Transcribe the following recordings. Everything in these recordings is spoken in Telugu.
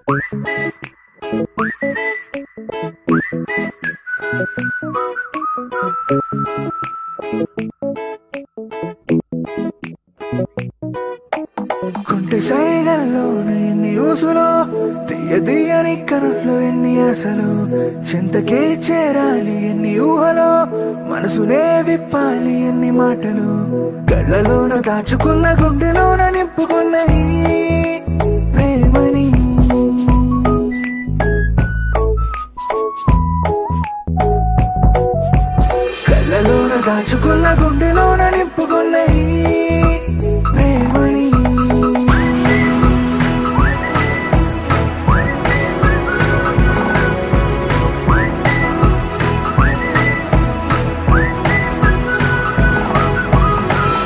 కుంటి సైగల్లోన ఎన్ని ఊసులో తీయని కనుల్లో ఎన్ని ఆశలు చింతకే చేరాలి ఎన్ని ఊహలో మనసునే విప్పాలి ఎన్ని మాటలు కళ్ళలోన దాచుకున్న గుండెలోన నింపుకున్న ఈ ప్రేమని కళ్ళలోన దాచుకున్న గుండెలోన నింపుకున్న ఈ ప్రేమని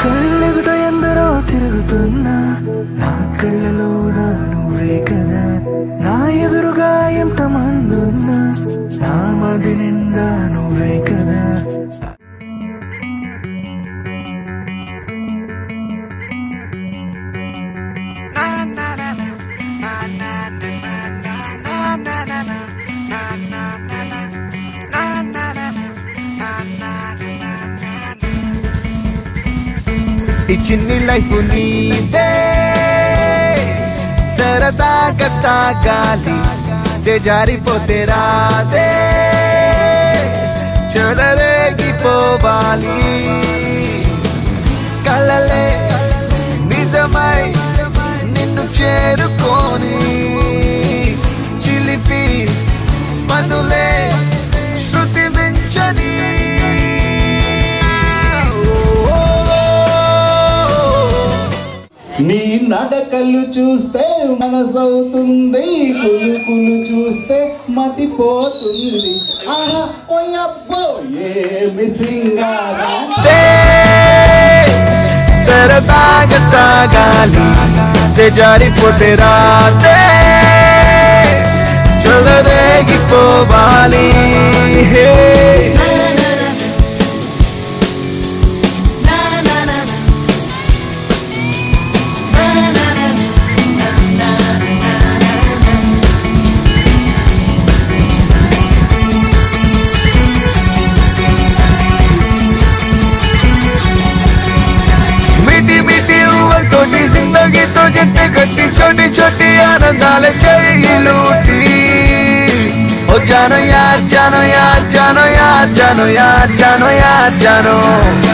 కళ్ళెదుట ఎందరో తిరుగుతున్నా నా కళ్ళలో నువ్వే కదా నా ఎదురుగా ఎంతమంది ఉన్నా నా మది నిండా నువ్వే కదా ఈ చిన్ని లైఫ్ నీదే సరదాగా సాగాలి జారిపోతే రాదే చెలరేగిపోవాలి కలలే నిజమై నిన్ను చేరుకొని చిలిపి పనులే శృతి మించని నీ నడకలు చూస్తే మనసవుతుంది కులుకులు చూస్తే మతిపోతుంది ఆహా ఓయబ్బో ఏమి సింగారం సరదాగా సాగాలి జారిపోతే రాతే చెలరేగిపోవాలి जिंदगी तो जट्टे कट्टी छोटी छोटी आनंदाल चाहिए लूटी ओ जानो यार जानो यार जानो यार जानो यार जानो यार जानो